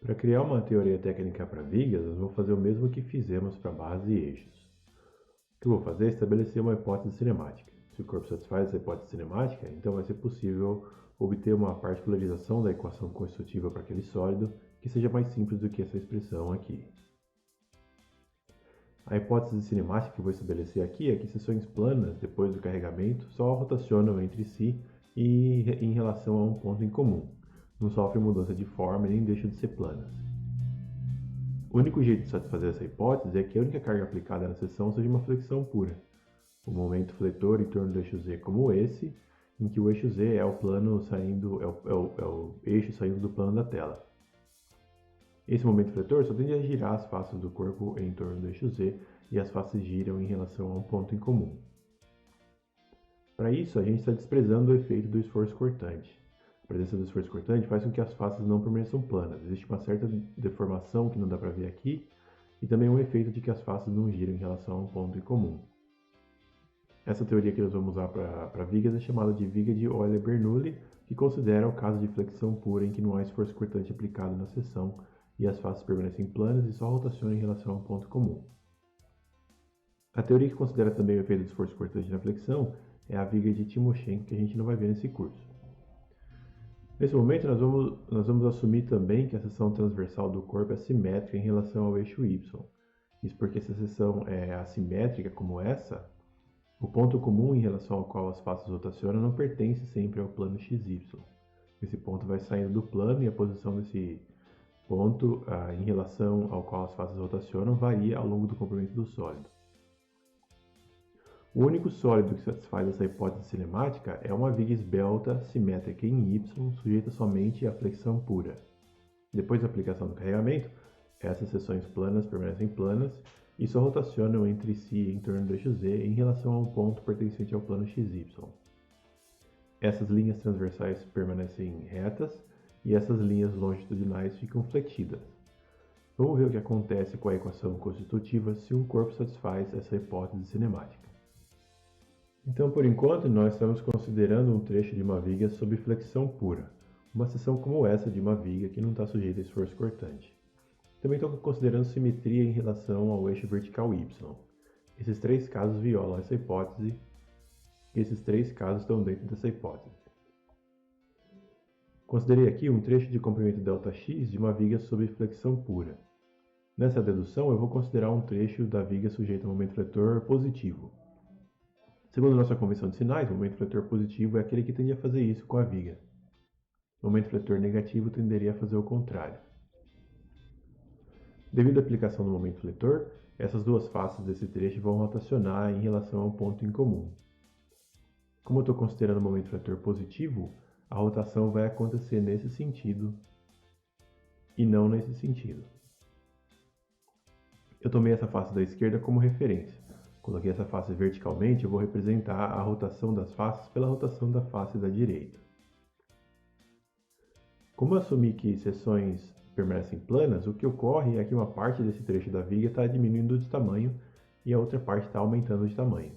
Para criar uma teoria técnica para vigas, nós vamos fazer o mesmo que fizemos para barras e eixos. O que eu vou fazer é estabelecer uma hipótese cinemática. Se o corpo satisfaz essa hipótese cinemática, então vai ser possível obter uma particularização da equação constitutiva para aquele sólido que seja mais simples do que essa expressão aqui. A hipótese cinemática que eu vou estabelecer aqui é que seções planas, depois do carregamento, só rotacionam entre si e em relação a um ponto em comum. Não sofrem mudança de forma e nem deixam de ser planas. O único jeito de satisfazer essa hipótese é que a única carga aplicada na seção seja uma flexão pura. O momento fletor em torno do eixo Z como esse, em que o eixo Z é o plano saindo, é o eixo saindo do plano da tela. Esse momento fletor só tende a girar as faces do corpo em torno do eixo Z e as faces giram em relação a um ponto em comum. Para isso, a gente está desprezando o efeito do esforço cortante. A presença do esforço cortante faz com que as faces não permaneçam planas. Existe uma certa deformação que não dá para ver aqui e também um efeito de que as faces não giram em relação a um ponto em comum. Essa teoria que nós vamos usar para vigas é chamada de viga de Euler-Bernoulli, que considera o caso de flexão pura em que não há esforço cortante aplicado na seção e as faces permanecem planas e só rotacionam em relação a um ponto comum. A teoria que considera também o efeito do esforço cortante na flexão é a viga de Timoshenko, que a gente não vai ver nesse curso. Nesse momento, nós vamos assumir também que a seção transversal do corpo é simétrica em relação ao eixo Y. Isso porque se a seção é assimétrica como essa, o ponto comum em relação ao qual as faces rotacionam não pertence sempre ao plano XY. Esse ponto vai saindo do plano e a posição desse ponto em relação ao qual as faces rotacionam varia ao longo do comprimento do sólido. O único sólido que satisfaz essa hipótese cinemática é uma viga esbelta simétrica em Y, sujeita somente à flexão pura. Depois da aplicação do carregamento, essas seções planas permanecem planas e só rotacionam entre si em torno do eixo Z em relação a um ponto pertencente ao plano XY. Essas linhas transversais permanecem retas e essas linhas longitudinais ficam flexidas. Vamos ver o que acontece com a equação constitutiva se um corpo satisfaz essa hipótese cinemática. Então, por enquanto, nós estamos considerando um trecho de uma viga sob flexão pura, uma seção como essa de uma viga que não está sujeita a esforço cortante. Também estou considerando simetria em relação ao eixo vertical Y. Esses três casos violam essa hipótese e esses três casos estão dentro dessa hipótese. Considerei aqui um trecho de comprimento ΔX de uma viga sob flexão pura. Nessa dedução, eu vou considerar um trecho da viga sujeito a momento fletor positivo. Segundo nossa convenção de sinais, o momento fletor positivo é aquele que tende a fazer isso com a viga. O momento fletor negativo tenderia a fazer o contrário. Devido à aplicação do momento fletor, essas duas faces desse trecho vão rotacionar em relação a um ponto em comum. Como eu estou considerando o momento fletor positivo, a rotação vai acontecer nesse sentido e não nesse sentido. Eu tomei essa face da esquerda como referência. Coloquei essa face verticalmente, eu vou representar a rotação das faces pela rotação da face da direita. Como eu assumi que seções permanecem planas, o que ocorre é que uma parte desse trecho da viga está diminuindo de tamanho e a outra parte está aumentando de tamanho.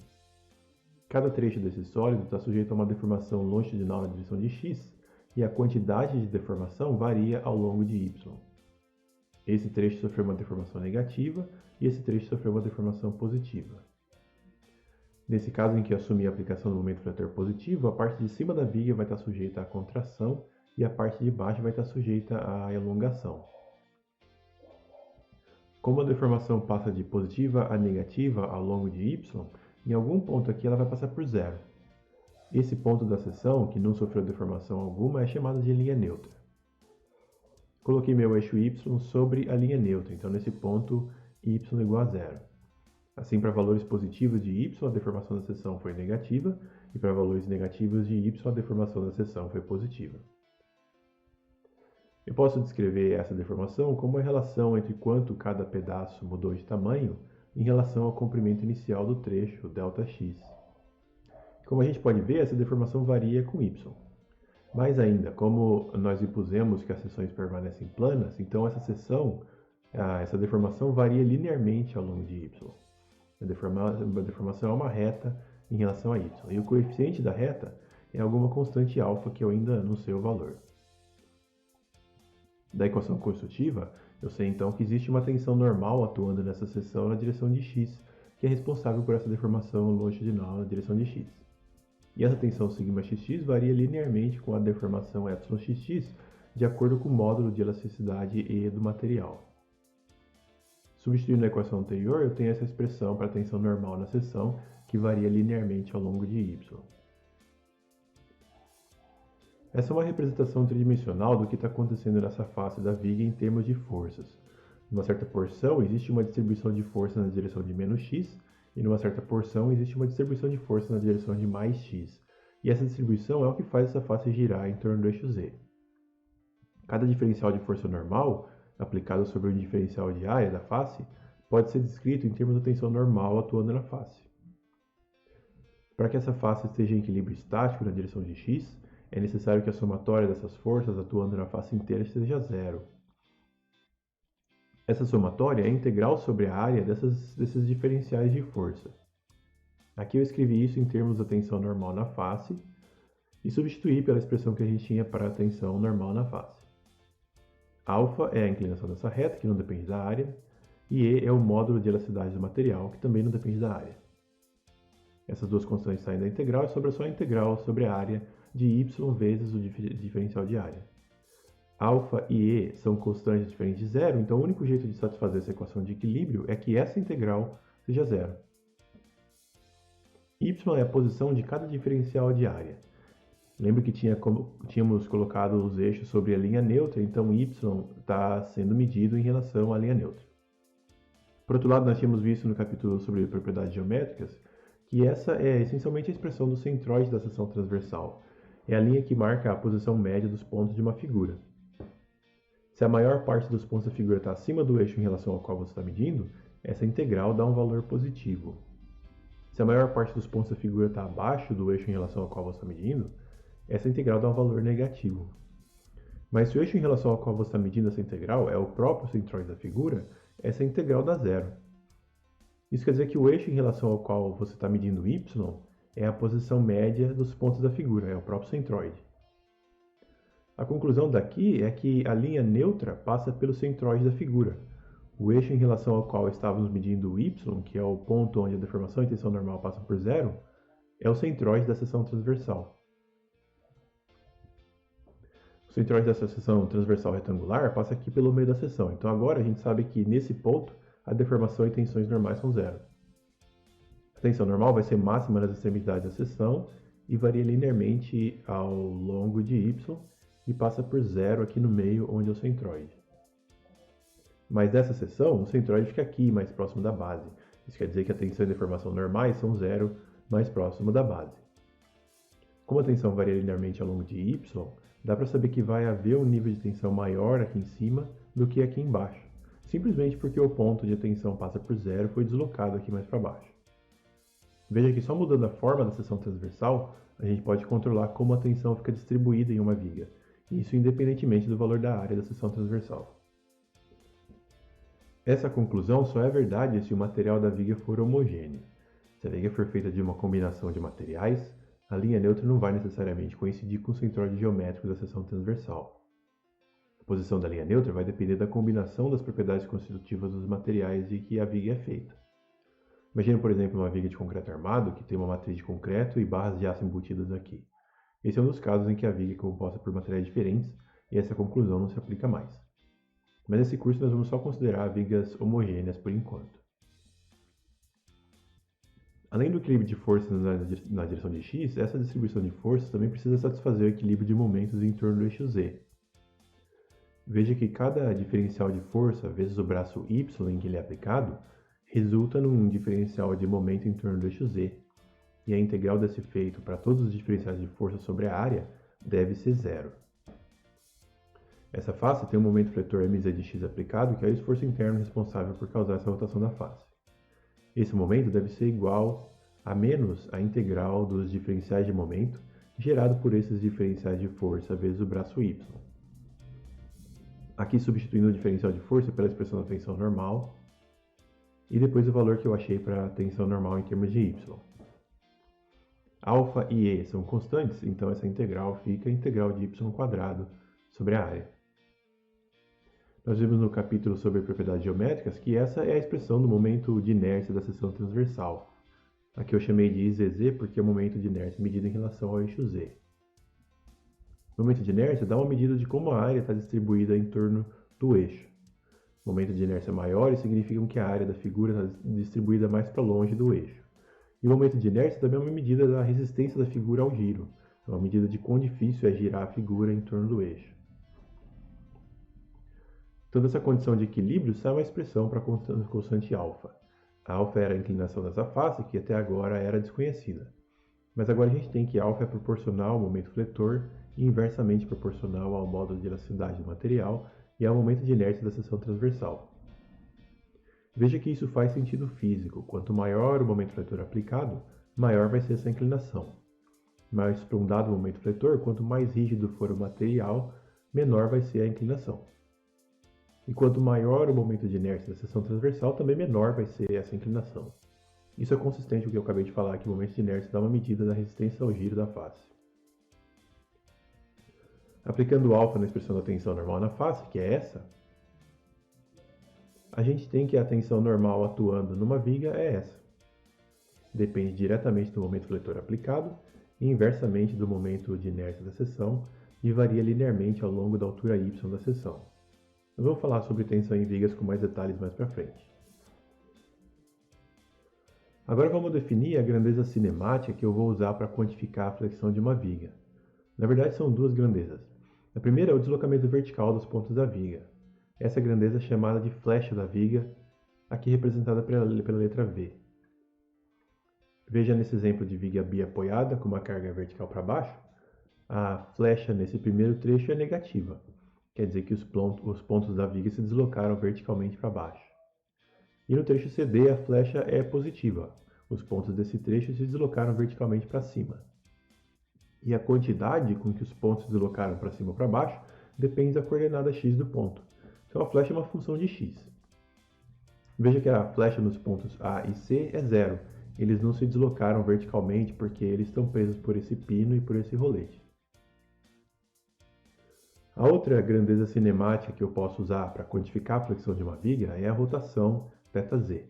Cada trecho desse sólido está sujeito a uma deformação longitudinal na direção de x e a quantidade de deformação varia ao longo de y. Esse trecho sofreu uma deformação negativa e esse trecho sofreu uma deformação positiva. Nesse caso em que eu assumi a aplicação do momento fletor positivo, a parte de cima da viga vai estar sujeita à contração e a parte de baixo vai estar sujeita à elongação. Como a deformação passa de positiva a negativa ao longo de y, em algum ponto aqui ela vai passar por zero. Esse ponto da seção, que não sofreu deformação alguma, é chamado de linha neutra. Coloquei meu eixo y sobre a linha neutra, então nesse ponto y igual a zero. Assim, para valores positivos de y, a deformação da seção foi negativa, e para valores negativos de y, a deformação da seção foi positiva. Eu posso descrever essa deformação como a relação entre quanto cada pedaço mudou de tamanho em relação ao comprimento inicial do trecho, ΔX. Como a gente pode ver, essa deformação varia com y. Mais ainda, como nós impusemos que as seções permanecem planas, então essa deformação varia linearmente ao longo de y. A deformação é uma reta em relação a y. E o coeficiente da reta é alguma constante alfa que eu ainda não sei o valor. da equação construtiva, eu sei então que existe uma tensão normal atuando nessa seção na direção de x, que é responsável por essa deformação longitudinal na direção de x. E essa tensão σxx varia linearmente com a deformação εxx, de acordo com o módulo de elasticidade E do material. Substituindo a equação anterior, eu tenho essa expressão para a tensão normal na seção, que varia linearmente ao longo de y. Essa é uma representação tridimensional do que está acontecendo nessa face da viga em termos de forças. Numa certa porção, existe uma distribuição de força na direção de menos x, e numa certa porção, existe uma distribuição de força na direção de mais x. E essa distribuição é o que faz essa face girar em torno do eixo z. Cada diferencial de força normal, aplicado sobre o diferencial de área da face, pode ser descrito em termos da tensão normal atuando na face. Para que essa face esteja em equilíbrio estático na direção de x, é necessário que a somatória dessas forças atuando na face inteira seja zero. Essa somatória é integral sobre a área desses diferenciais de força. Aqui eu escrevi isso em termos da tensão normal na face e substituí pela expressão que a gente tinha para a tensão normal na face. Alfa é a inclinação dessa reta, que não depende da área, e E é o módulo de elasticidade do material, que também não depende da área. Essas duas constantes saem da integral e sobra só a integral sobre a área de y vezes o diferencial de área. Alfa e E são constantes diferentes de zero, então o único jeito de satisfazer essa equação de equilíbrio é que essa integral seja zero. Y é a posição de cada diferencial de área. Lembra que tínhamos colocado os eixos sobre a linha neutra, então y está sendo medido em relação à linha neutra. Por outro lado, nós tínhamos visto no capítulo sobre propriedades geométricas que essa é essencialmente a expressão do centroide da seção transversal. É a linha que marca a posição média dos pontos de uma figura. Se a maior parte dos pontos da figura está acima do eixo em relação ao qual você está medindo, essa integral dá um valor positivo. Se a maior parte dos pontos da figura está abaixo do eixo em relação ao qual você está medindo, essa integral dá um valor negativo. Mas se o eixo em relação ao qual você está medindo essa integral é o próprio centroide da figura, essa integral dá zero. Isso quer dizer que o eixo em relação ao qual você está medindo y é a posição média dos pontos da figura, é o próprio centroide. A conclusão daqui é que a linha neutra passa pelo centroide da figura. O eixo em relação ao qual estávamos medindo y, que é o ponto onde a deformação e tensão normal passam por zero, é o centroide da seção transversal. O centroide dessa seção transversal retangular passa aqui pelo meio da seção. Então agora a gente sabe que nesse ponto a deformação e tensões normais são zero. A tensão normal vai ser máxima nas extremidades da seção e varia linearmente ao longo de y e passa por zero aqui no meio, onde é o centroide. Mas nessa seção, o centroide fica aqui, mais próximo da base. Isso quer dizer que a tensão e deformação normais são zero, mais próximo da base. Como a tensão varia linearmente ao longo de y, dá para saber que vai haver um nível de tensão maior aqui em cima do que aqui embaixo, simplesmente porque o ponto de tensão passa por zero foi deslocado aqui mais para baixo. Veja que só mudando a forma da seção transversal, a gente pode controlar como a tensão fica distribuída em uma viga, isso independentemente do valor da área da seção transversal. Essa conclusão só é verdade se o material da viga for homogêneo. Se a viga for feita de uma combinação de materiais, a linha neutra não vai necessariamente coincidir com o centroide geométrico da seção transversal. A posição da linha neutra vai depender da combinação das propriedades constitutivas dos materiais de que a viga é feita. Imagine, por exemplo, uma viga de concreto armado que tem uma matriz de concreto e barras de aço embutidas aqui. Esse é um dos casos em que a viga é composta por materiais diferentes e essa conclusão não se aplica mais. Mas nesse curso nós vamos só considerar vigas homogêneas por enquanto. Além do equilíbrio de forças na direção de x, essa distribuição de forças também precisa satisfazer o equilíbrio de momentos em torno do eixo z. Veja que cada diferencial de força vezes o braço y em que ele é aplicado resulta num diferencial de momento em torno do eixo z, e a integral desse efeito para todos os diferenciais de força sobre a área deve ser zero. Essa face tem um momento fletor mz de x aplicado, que é o esforço interno responsável por causar essa rotação da face. Esse momento deve ser igual a menos a integral dos diferenciais de momento gerado por esses diferenciais de força vezes o braço y. Aqui substituindo o diferencial de força pela expressão da tensão normal e depois o valor que eu achei para a tensão normal em termos de y. Alfa e E são constantes, então essa integral fica a integral de y² sobre a área. Nós vimos no capítulo sobre propriedades geométricas que essa é a expressão do momento de inércia da seção transversal. Aqui eu chamei de IZZ porque é o momento de inércia medido em relação ao eixo Z. O momento de inércia dá uma medida de como a área está distribuída em torno do eixo. Momentos de inércia maiores significam que a área da figura está distribuída mais para longe do eixo. E o momento de inércia também é uma medida da resistência da figura ao giro, é uma medida de quão difícil é girar a figura em torno do eixo. Então, dessa condição de equilíbrio, sai uma expressão para a constante alfa. A alfa era a inclinação dessa face, que até agora era desconhecida. Mas agora a gente tem que alfa é proporcional ao momento fletor e inversamente proporcional ao modo de elasticidade do material e ao momento de inércia da seção transversal. Veja que isso faz sentido físico. Quanto maior o momento fletor aplicado, maior vai ser essa inclinação. Mas para um dado momento fletor, quanto mais rígido for o material, menor vai ser a inclinação. E quanto maior o momento de inércia da seção transversal, também menor vai ser essa inclinação. Isso é consistente com o que eu acabei de falar, que o momento de inércia dá uma medida da resistência ao giro da face. Aplicando alfa na expressão da tensão normal na face, que é essa, a gente tem que a tensão normal atuando numa viga é essa. Depende diretamente do momento fletor aplicado e inversamente do momento de inércia da seção e varia linearmente ao longo da altura y da seção. Nós vamos falar sobre tensão em vigas com mais detalhes mais para frente. Agora vamos definir a grandeza cinemática que eu vou usar para quantificar a flexão de uma viga. Na verdade são duas grandezas. A primeira é o deslocamento vertical dos pontos da viga. Essa grandeza é chamada de flecha da viga, aqui representada pela letra V. Veja nesse exemplo de viga biapoiada com uma carga vertical para baixo, a flecha nesse primeiro trecho é negativa. Quer dizer que os pontos da viga se deslocaram verticalmente para baixo. E no trecho CD a flecha é positiva. Os pontos desse trecho se deslocaram verticalmente para cima. E a quantidade com que os pontos se deslocaram para cima ou para baixo depende da coordenada x do ponto. Então a flecha é uma função de x. Veja que a flecha nos pontos A e C é zero. Eles não se deslocaram verticalmente porque eles estão presos por esse pino e por esse rolete. A outra grandeza cinemática que eu posso usar para quantificar a flexão de uma viga é a rotação θz.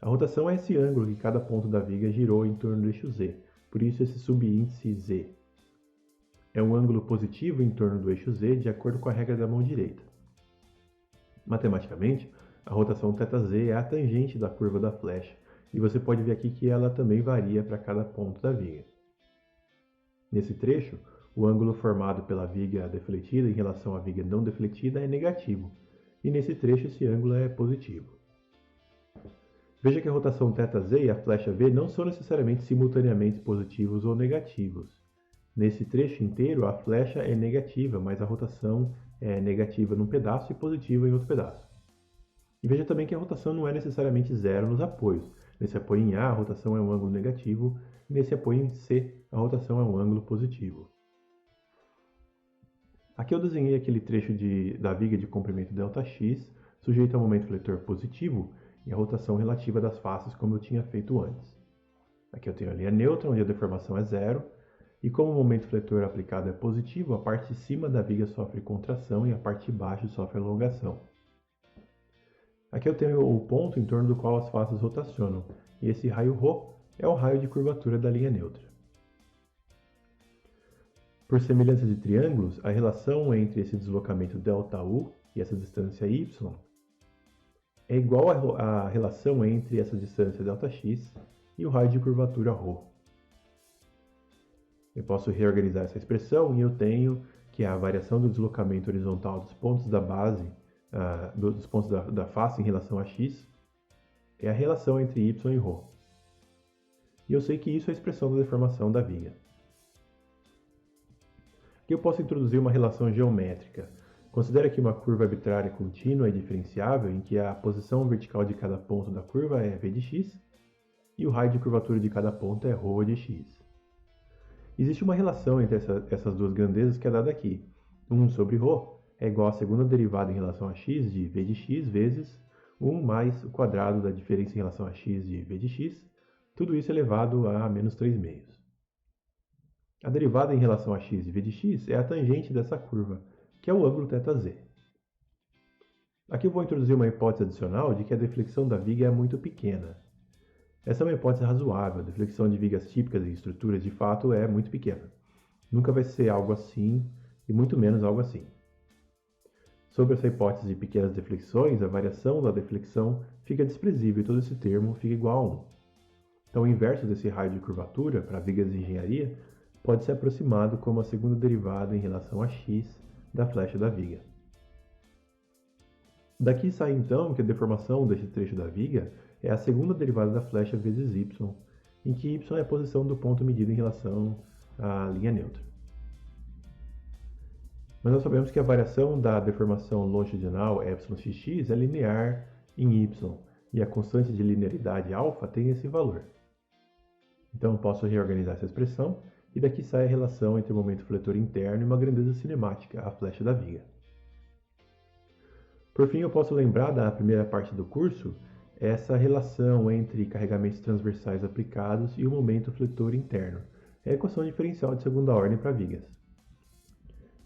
A rotação é esse ângulo que cada ponto da viga girou em torno do eixo z, por isso esse subíndice z. É um ângulo positivo em torno do eixo z de acordo com a regra da mão direita. Matematicamente, a rotação θz é a tangente da curva da flecha, e você pode ver aqui que ela também varia para cada ponto da viga. Nesse trecho, o ângulo formado pela viga defletida em relação à viga não defletida é negativo, e nesse trecho esse ângulo é positivo. Veja que a rotação θz e a flecha V não são necessariamente simultaneamente positivos ou negativos. Nesse trecho inteiro a flecha é negativa, mas a rotação é negativa num pedaço e positiva em outro pedaço. E veja também que a rotação não é necessariamente zero nos apoios. Nesse apoio em A, a rotação é um ângulo negativo, e nesse apoio em C, a rotação é um ângulo positivo. Aqui eu desenhei aquele trecho da viga de comprimento ΔX, sujeito ao momento fletor positivo e a rotação relativa das faces, como eu tinha feito antes. Aqui eu tenho a linha neutra, onde a deformação é zero, e como o momento fletor aplicado é positivo, a parte de cima da viga sofre contração e a parte de baixo sofre alongação. Aqui eu tenho o ponto em torno do qual as faces rotacionam, e esse raio ρ é o raio de curvatura da linha neutra. Por semelhança de triângulos, a relação entre esse deslocamento ΔU e essa distância y é igual à relação entre essa distância ΔX e o raio de curvatura ρ. Eu posso reorganizar essa expressão e eu tenho que a variação do deslocamento horizontal dos pontos da base, dos pontos da face em relação a x, é a relação entre y e ρ. E eu sei que isso é a expressão da deformação da viga. Aqui eu posso introduzir uma relação geométrica. Considere que uma curva arbitrária contínua e diferenciável em que a posição vertical de cada ponto da curva é v de x e o raio de curvatura de cada ponto é ρ de x. Existe uma relação entre essas duas grandezas que é dada aqui. 1 sobre ρ é igual à segunda derivada em relação a x de v de x vezes 1 mais o quadrado da diferença em relação a x de v de x, tudo isso elevado a menos 3 meios. A derivada em relação a x de v de x é a tangente dessa curva, que é o ângulo θz. Aqui eu vou introduzir uma hipótese adicional de que a deflexão da viga é muito pequena. Essa é uma hipótese razoável, a deflexão de vigas típicas em estruturas de fato é muito pequena. Nunca vai ser algo assim, e muito menos algo assim. Sobre essa hipótese de pequenas deflexões, a variação da deflexão fica desprezível e todo esse termo fica igual a 1. Então, o inverso desse raio de curvatura para vigas de engenharia pode ser aproximado como a segunda derivada em relação a x da flecha da viga. Daqui sai então que a deformação deste trecho da viga é a segunda derivada da flecha vezes y, em que y é a posição do ponto medido em relação à linha neutra. Mas nós sabemos que a variação da deformação longitudinal εxx é linear em y, e a constante de linearidade α tem esse valor. Então eu posso reorganizar essa expressão, e daqui sai a relação entre o momento fletor interno e uma grandeza cinemática, a flecha da viga. Por fim, eu posso lembrar da primeira parte do curso, essa relação entre carregamentos transversais aplicados e o momento fletor interno. É a equação diferencial de segunda ordem para vigas.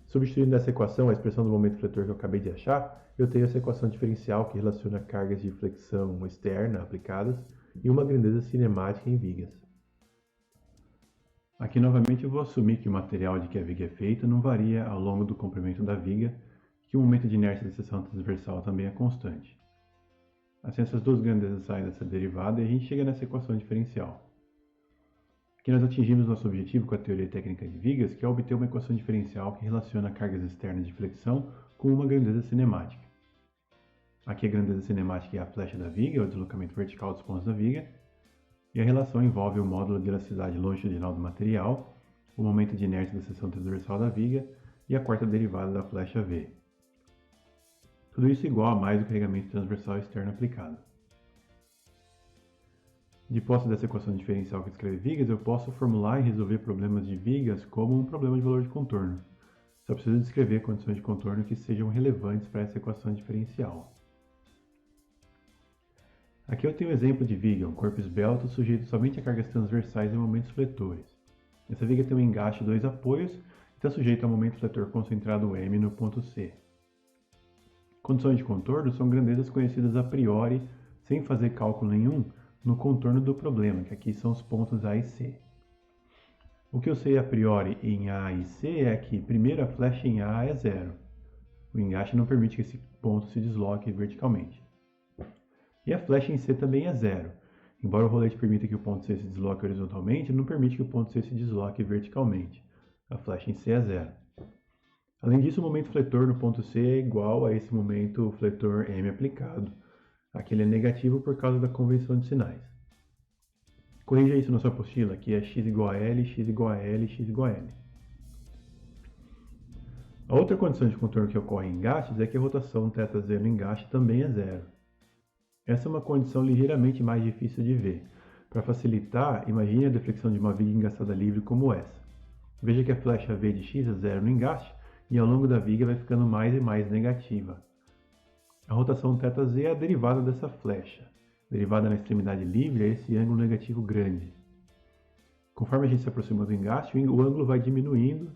Substituindo nessa equação a expressão do momento fletor que eu acabei de achar, eu tenho essa equação diferencial que relaciona cargas de flexão externa aplicadas e uma grandeza cinemática em vigas. Aqui novamente eu vou assumir que o material de que a viga é feita não varia ao longo do comprimento da viga, que o momento de inércia da seção transversal também é constante. Assim, essas duas grandezas saem dessa derivada e a gente chega nessa equação diferencial. Aqui nós atingimos nosso objetivo com a teoria técnica de vigas, que é obter uma equação diferencial que relaciona cargas externas de flexão com uma grandeza cinemática. Aqui a grandeza cinemática é a flecha da viga, o deslocamento vertical dos pontos da viga, e a relação envolve o módulo de elasticidade longitudinal do material, o momento de inércia da seção transversal da viga e a quarta derivada da flecha V. Tudo isso igual a mais o carregamento transversal externo aplicado. De posse dessa equação diferencial que descreve vigas, eu posso formular e resolver problemas de vigas como um problema de valor de contorno. Só preciso descrever condições de contorno que sejam relevantes para essa equação diferencial. Aqui eu tenho um exemplo de viga, um corpo esbelto sujeito somente a cargas transversais e momentos fletores. Essa viga tem um engaste e 2 apoios e está sujeito a momento fletor concentrado M no ponto C. Condições de contorno são grandezas conhecidas a priori, sem fazer cálculo nenhum, no contorno do problema, que aqui são os pontos A e C. O que eu sei a priori em A e C é que, primeiro, a flecha em A é zero. O engaste não permite que esse ponto se desloque verticalmente. E a flecha em C também é zero. Embora o rolete permita que o ponto C se desloque horizontalmente, não permite que o ponto C se desloque verticalmente. A flecha em C é zero. Além disso, o momento fletor no ponto C é igual a esse momento fletor M aplicado. Aqui ele é negativo por causa da convenção de sinais. Corrija isso na sua apostila, que é x igual a L, x igual a L, x igual a L. A outra condição de contorno que ocorre em engastes é que a rotação θz no engaste também é zero. Essa é uma condição ligeiramente mais difícil de ver. Para facilitar, imagine a deflexão de uma viga engastada livre como essa. Veja que a flecha V de x é zero no engaste, e ao longo da viga vai ficando mais e mais negativa. A rotação θz é a derivada dessa flecha. Derivada na extremidade livre é esse ângulo negativo grande. Conforme a gente se aproxima do engaste, o ângulo vai diminuindo,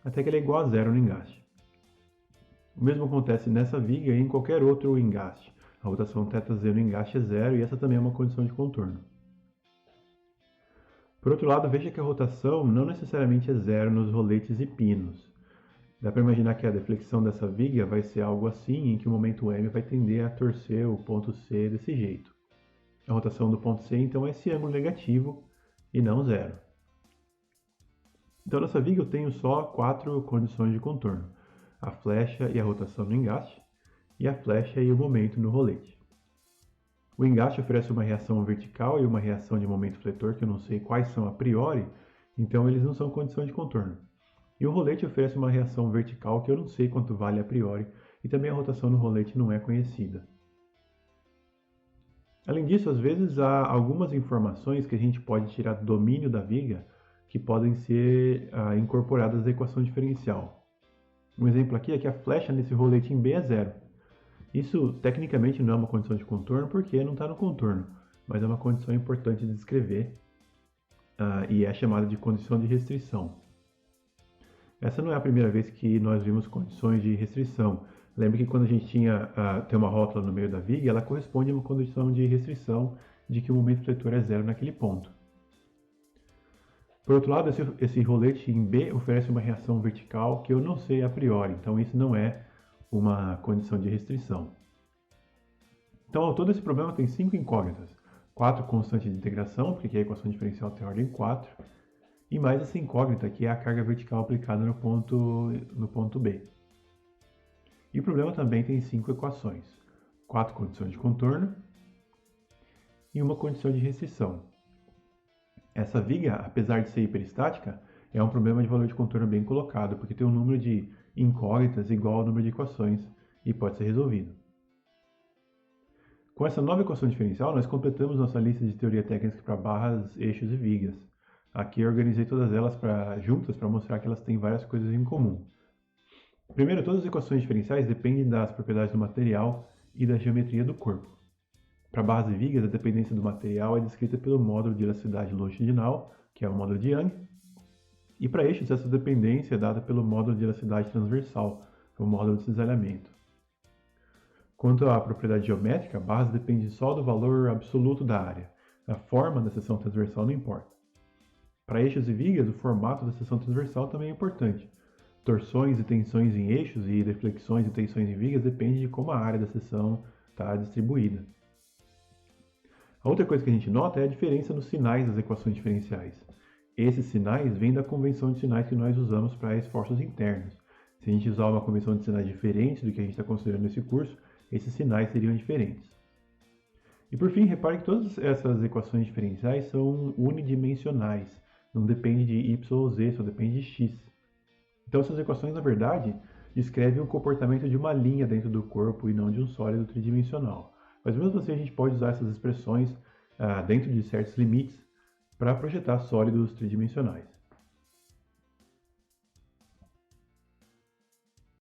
até que ele é igual a zero no engaste. O mesmo acontece nessa viga e em qualquer outro engaste. A rotação θz no engaste é zero e essa também é uma condição de contorno. Por outro lado, veja que a rotação não necessariamente é zero nos roletes e pinos. Dá para imaginar que a deflexão dessa viga vai ser algo assim, em que o momento M vai tender a torcer o ponto C desse jeito. A rotação do ponto C, então, é esse ângulo negativo e não zero. Então, nessa viga eu tenho só 4 condições de contorno. A flecha e a rotação no engaste, e a flecha e o momento no rolete. O engaste oferece uma reação vertical e uma reação de momento fletor, que eu não sei quais são a priori, então eles não são condições de contorno. E o rolete oferece uma reação vertical que eu não sei quanto vale a priori, e também a rotação no rolete não é conhecida. Além disso, às vezes há algumas informações que a gente pode tirar do domínio da viga que podem ser incorporadas à equação diferencial. Um exemplo aqui é que a flecha nesse rolete em B é zero. Isso tecnicamente não é uma condição de contorno porque não está no contorno, mas é uma condição importante de descrever e é chamada de condição de restrição. Essa não é a primeira vez que nós vimos condições de restrição. Lembra que quando a gente tem uma rótula no meio da viga, ela corresponde a uma condição de restrição de que o momento fletor é zero naquele ponto. Por outro lado, esse rolete em B oferece uma reação vertical que eu não sei a priori, então isso não é uma condição de restrição. Então, ao todo, esse problema tem 5 incógnitas. 4 constantes de integração, porque aqui a equação diferencial tem ordem 4, e mais essa incógnita, que é a carga vertical aplicada no ponto B. E o problema também tem 5 equações. 4 condições de contorno e uma condição de restrição. Essa viga, apesar de ser hiperestática, é um problema de valor de contorno bem colocado, porque tem um número de incógnitas igual ao número de equações e pode ser resolvido. Com essa nova equação diferencial, nós completamos nossa lista de teoria técnica para barras, eixos e vigas. Aqui eu organizei todas elas juntas para mostrar que elas têm várias coisas em comum. Primeiro, todas as equações diferenciais dependem das propriedades do material e da geometria do corpo. Para barras e vigas, a dependência do material é descrita pelo módulo de elasticidade longitudinal, que é o módulo de Young, e para eixos, essa dependência é dada pelo módulo de elasticidade transversal, que é o módulo de cisalhamento. Quanto à propriedade geométrica, barras depende só do valor absoluto da área. A forma da seção transversal não importa. Para eixos e vigas, o formato da seção transversal também é importante. Torções e tensões em eixos e deflexões e tensões em vigas dependem de como a área da seção está distribuída. A outra coisa que a gente nota é a diferença nos sinais das equações diferenciais. Esses sinais vêm da convenção de sinais que nós usamos para esforços internos. Se a gente usar uma convenção de sinais diferente do que a gente está considerando nesse curso, esses sinais seriam diferentes. E por fim, repare que todas essas equações diferenciais são unidimensionais, não depende de y ou z, só depende de x. Então essas equações, na verdade, descrevem o comportamento de uma linha dentro do corpo e não de um sólido tridimensional. Mas mesmo assim a gente pode usar essas expressões dentro de certos limites para projetar sólidos tridimensionais.